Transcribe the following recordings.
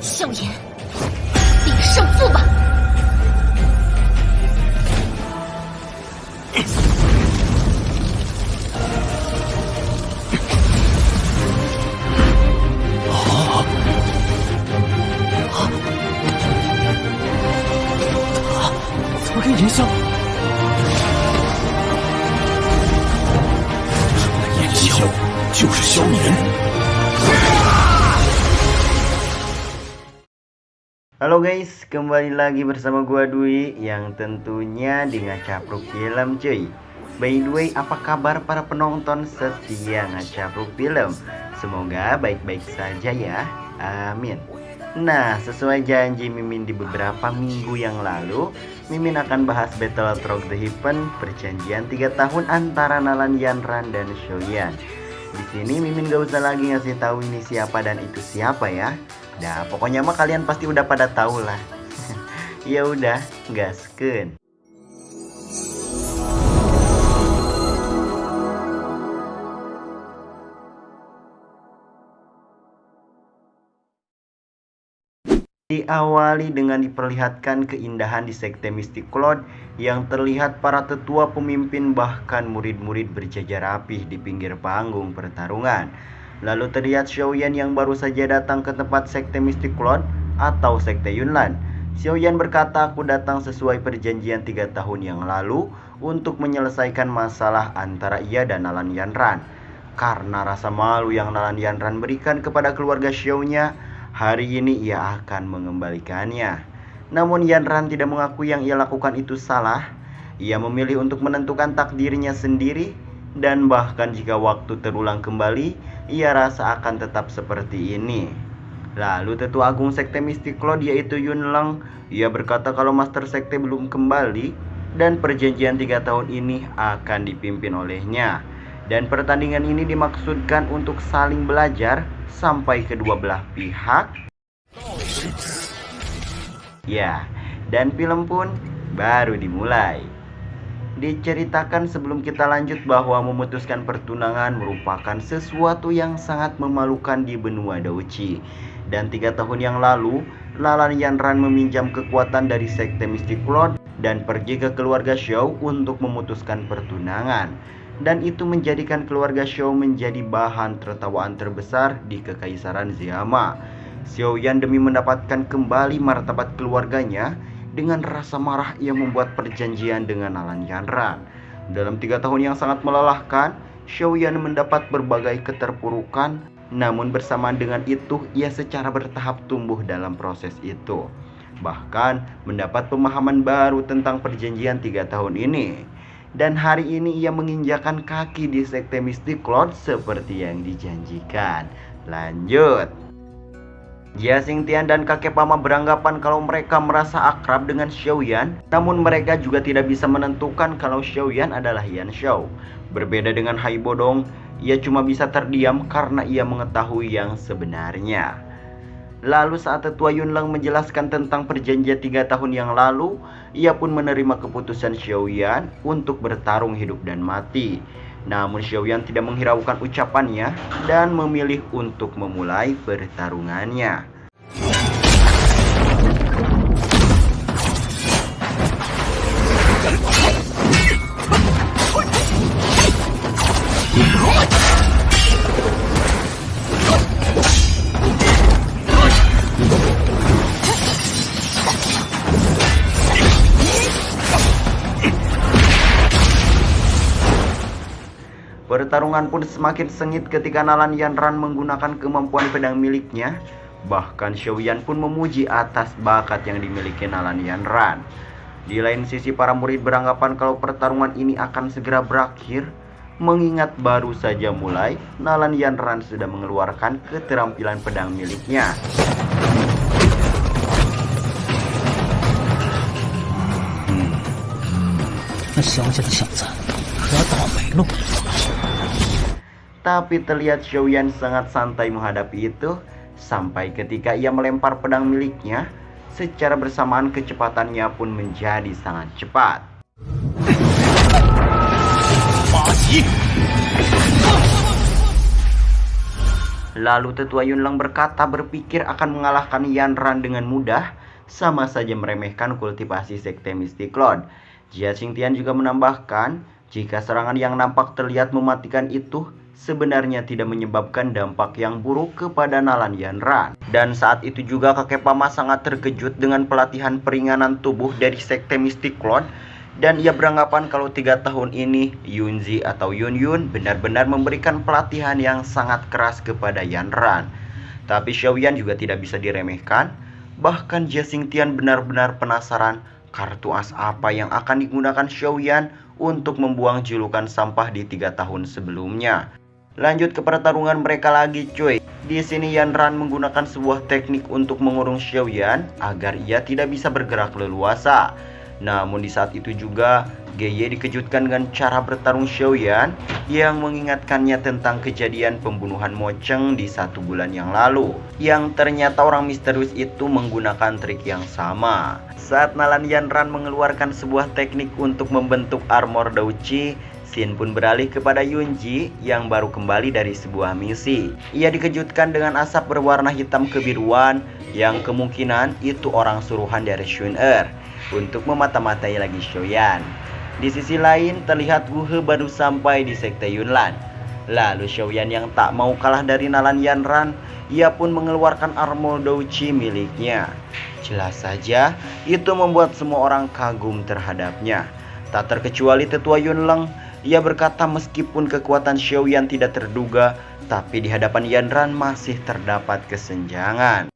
萧炎，定胜负吧！怎么跟炎萧？炎萧就是萧炎。Halo guys, kembali lagi bersama gua Dwi yang tentunya di Ngacapruk Film cuy. By the way, apa kabar para penonton setia Ngacapruk Film? Semoga baik-baik saja ya, amin. Nah, sesuai janji Mimin di beberapa minggu yang lalu, Mimin akan bahas Battle Rock the Heaven, perjanjian 3 tahun antara Nalan Yanran dan Xiaoyan. Di sini Mimin gak usah lagi ngasih tahu ini siapa dan itu siapa ya. Nah, pokoknya mah kalian pasti udah pada tahu lah. Ya udah, gaskeun. Diawali dengan diperlihatkan keindahan di Sekte Mystic Cloud yang terlihat para tetua pemimpin bahkan murid-murid berjajar rapih di pinggir panggung pertarungan. Lalu terlihat Xiaoyan yang baru saja datang ke tempat Sekte Mystic Cloud atau Sekte Yunlan. Xiaoyan berkata, aku datang sesuai perjanjian 3 tahun yang lalu untuk menyelesaikan masalah antara ia dan Nalan Yanran. Karena rasa malu yang Nalan Yanran berikan kepada keluarga Xiaonya, hari ini ia akan mengembalikannya. Namun Yanran tidak mengakui yang ia lakukan itu salah. Ia memilih untuk menentukan takdirnya sendiri. Dan bahkan jika waktu terulang kembali, ia rasa akan tetap seperti ini. Lalu Tetua Agung Sekte Mystic Cloud yaitu Yunlong, ia berkata kalau Master Sekte belum kembali dan perjanjian 3 tahun ini akan dipimpin olehnya. Dan pertandingan ini dimaksudkan untuk saling belajar sampai kedua belah pihak. Ya, dan film pun baru dimulai. Diceritakan sebelum kita lanjut bahwa memutuskan pertunangan merupakan sesuatu yang sangat memalukan di benua Douchi. Dan 3 tahun yang lalu, Nalan Yanran meminjam kekuatan dari Sekte Mystic Cloud dan pergi ke keluarga Xiao untuk memutuskan pertunangan. Dan itu menjadikan keluarga Xiao menjadi bahan tertawaan terbesar di Kekaisaran Zeama. Xiaoyan demi mendapatkan kembali martabat keluarganya, dengan rasa marah ia membuat perjanjian dengan Nalan Yanran. Dalam 3 tahun yang sangat melelahkan, Xiaoyan mendapat berbagai keterpurukan. Namun bersamaan dengan itu, ia secara bertahap tumbuh dalam proses itu. Bahkan mendapat pemahaman baru tentang perjanjian 3 tahun ini. Dan hari ini ia menginjakan kaki di Sekte Mystic Cloud seperti yang dijanjikan. Lanjut. Jia Xingtian dan kakek Pama beranggapan kalau mereka merasa akrab dengan Xiaoyan. Namun mereka juga tidak bisa menentukan kalau Xiaoyan adalah Yan Xiao. Berbeda dengan Hai Bodong, ia cuma bisa terdiam karena ia mengetahui yang sebenarnya. Lalu saat Tetua Yunlong menjelaskan tentang perjanjian 3 tahun yang lalu, ia pun menerima keputusan Xiaoyan untuk bertarung hidup dan mati. Namun Xiaoyan tidak menghiraukan ucapannya dan memilih untuk memulai pertarungannya. Pertarungan pun semakin sengit ketika Nalan Yanran menggunakan kemampuan pedang miliknya. Bahkan Xiaoyan pun memuji atas bakat yang dimiliki Nalan Yanran. Di lain sisi para murid beranggapan kalau pertarungan ini akan segera berakhir. Mengingat baru saja mulai, Nalan Yanran sudah mengeluarkan keterampilan pedang miliknya. Tapi terlihat Xiaoyan sangat santai menghadapi itu, sampai ketika ia melempar pedang miliknya, secara bersamaan kecepatannya pun menjadi sangat cepat. Lalu tetua Yunlang berkata berpikir akan mengalahkan Yanran dengan mudah, sama saja meremehkan kultivasi sekte Mystic Lord. Jia Xingtian juga menambahkan, jika serangan yang nampak terlihat mematikan itu sebenarnya tidak menyebabkan dampak yang buruk kepada Nalan Yanran. Dan saat itu juga kakek Pama sangat terkejut dengan pelatihan peringanan tubuh dari sekte Mystic Lord. Dan ia beranggapan kalau 3 tahun ini Yunzi atau Yun benar-benar memberikan pelatihan yang sangat keras kepada Yanran. Tapi Xiaoyan juga tidak bisa diremehkan. Bahkan Jia Xingtian benar-benar penasaran kartu as apa yang akan digunakan Xiaoyan untuk membuang julukan sampah di 3 tahun sebelumnya. Lanjut ke pertarungan mereka lagi cuy. Di sini Yanran menggunakan sebuah teknik untuk mengurung Xiaoyan agar ia tidak bisa bergerak leluasa. Namun di saat itu juga GY dikejutkan dengan cara bertarung Xiaoyan yang mengingatkannya tentang kejadian pembunuhan Mo Cheng di 1 bulan yang lalu, yang ternyata orang misterius itu menggunakan trik yang sama. Saat Nalan Yanran mengeluarkan sebuah teknik untuk membentuk armor Douchi, Xin pun beralih kepada Yunji yang baru kembali dari sebuah misi. Ia dikejutkan dengan asap berwarna hitam kebiruan yang kemungkinan itu orang suruhan dari Xun untuk memata-matai lagi Xiaoyan. Di sisi lain terlihat Wu He baru sampai di sekte Yunlan. Lalu Xiaoyan yang tak mau kalah dari Nalan Yanran, ia pun mengeluarkan armor Douchi miliknya. Jelas saja itu membuat semua orang kagum terhadapnya. Tak terkecuali tetua Yunleng. Ia berkata meskipun kekuatan Xiaoyan tidak terduga, tapi di hadapan Yanran masih terdapat kesenjangan.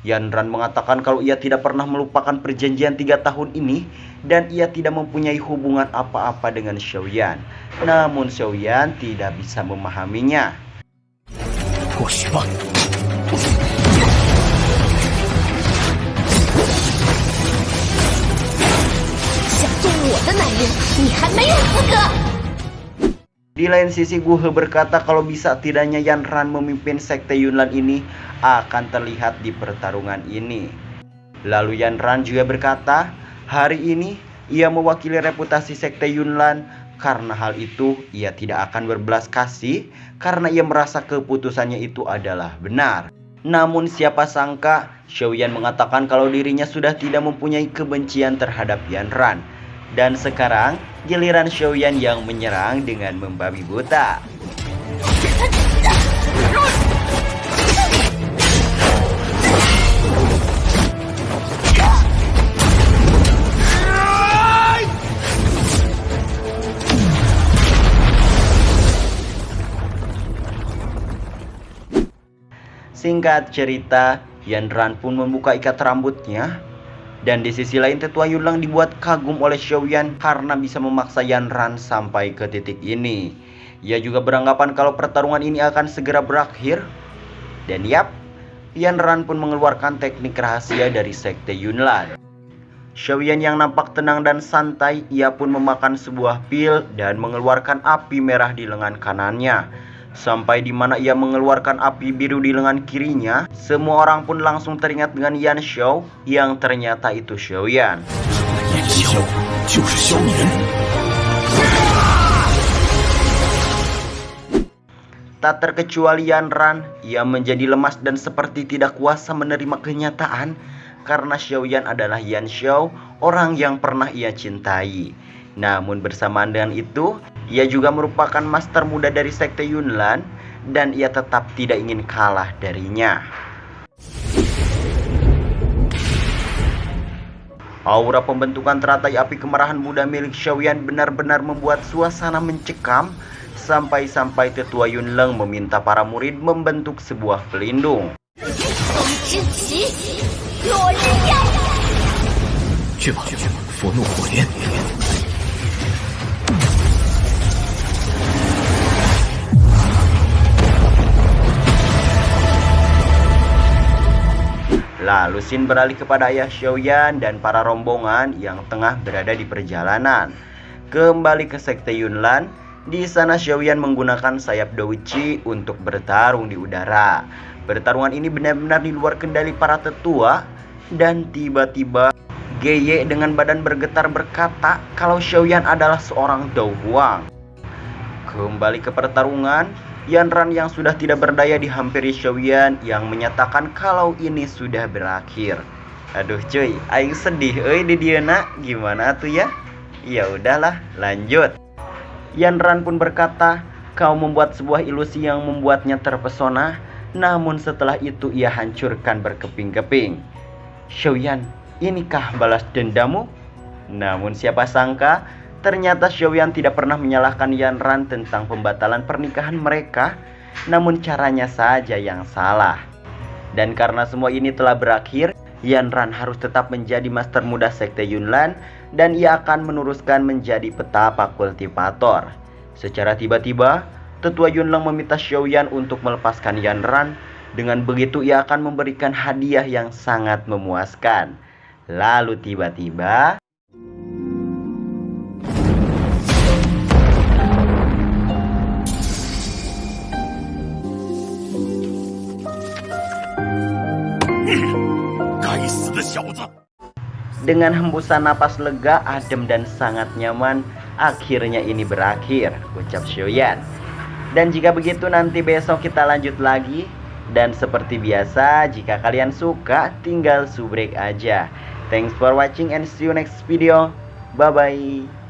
Yanran mengatakan kalau ia tidak pernah melupakan perjanjian 3 tahun ini dan ia tidak mempunyai hubungan apa-apa dengan Xiaoyan. Namun Xiaoyan tidak bisa memahaminya. Di lain sisi Gu He berkata kalau bisa tidaknya Yanran memimpin sekte Yunlan ini akan terlihat di pertarungan ini. Lalu Yanran juga berkata hari ini ia mewakili reputasi sekte Yunlan. Karena hal itu ia tidak akan berbelas kasih karena ia merasa keputusannya itu adalah benar. Namun siapa sangka Xiaoyan mengatakan kalau dirinya sudah tidak mempunyai kebencian terhadap Yanran. Dan sekarang giliran Xiaoyan yang menyerang dengan membabi buta. Singkat cerita, Yanran pun membuka ikat rambutnya. Dan di sisi lain tetua Yunlang dibuat kagum oleh Xiaoyan karena bisa memaksa Yanran sampai ke titik ini. Ia juga beranggapan kalau pertarungan ini akan segera berakhir. Dan yap, Yanran pun mengeluarkan teknik rahasia dari sekte Yunlan. Xiaoyan yang nampak tenang dan santai, ia pun memakan sebuah pil dan mengeluarkan api merah di lengan kanannya. Sampai di mana ia mengeluarkan api biru di lengan kirinya, semua orang pun langsung teringat dengan Yan Xiao yang ternyata itu Xiaoyan. Yan Xiao就是萧炎. Tak terkecuali Yanran, ia menjadi lemas dan seperti tidak kuasa menerima kenyataan karena Xiaoyan adalah Yan Xiao, orang yang pernah ia cintai. Namun bersamaan dengan itu, ia juga merupakan master muda dari sekte Yunlan dan ia tetap tidak ingin kalah darinya. Aura pembentukan teratai api kemarahan muda milik Xiaoyan benar-benar membuat suasana mencekam sampai-sampai tetua Yunleng meminta para murid membentuk sebuah pelindung. Lalu Xin beralih kepada ayah Xiaoyan dan para rombongan yang tengah berada di perjalanan. Kembali ke sekte Yunlan, Di sana Xiaoyan menggunakan sayap Douji untuk bertarung di udara. Pertarungan ini benar-benar di luar kendali para tetua. Dan tiba-tiba Geye dengan badan bergetar berkata kalau Xiaoyan adalah seorang Dou Huang. Kembali ke pertarungan, Yanran yang sudah tidak berdaya dihampiri Xiaoyan yang menyatakan kalau ini sudah berakhir. Aduh cuy, aing sedih di dia nak. Gimana tuh ya? Ya udahlah, lanjut. Yanran pun berkata, kau membuat sebuah ilusi yang membuatnya terpesona, namun setelah itu ia hancurkan berkeping-keping. Xiaoyan, inikah balas dendamu? Namun siapa sangka ternyata Xiaoyan tidak pernah menyalahkan Yanran tentang pembatalan pernikahan mereka, namun caranya saja yang salah. Dan karena semua ini telah berakhir, Yanran harus tetap menjadi master muda sekte Yunlan dan ia akan meneruskan menjadi petapa kultivator. Secara tiba-tiba, tetua Yunlan meminta Xiaoyan untuk melepaskan Yanran. Dengan begitu ia akan memberikan hadiah yang sangat memuaskan. Lalu tiba-tiba dengan hembusan napas lega, adem dan sangat nyaman, akhirnya ini berakhir, ucap Xiaoyan. Dan jika begitu nanti besok kita lanjut lagi. Dan seperti biasa, jika kalian suka tinggal subrek aja. Thanks for watching and see you next video. Bye bye.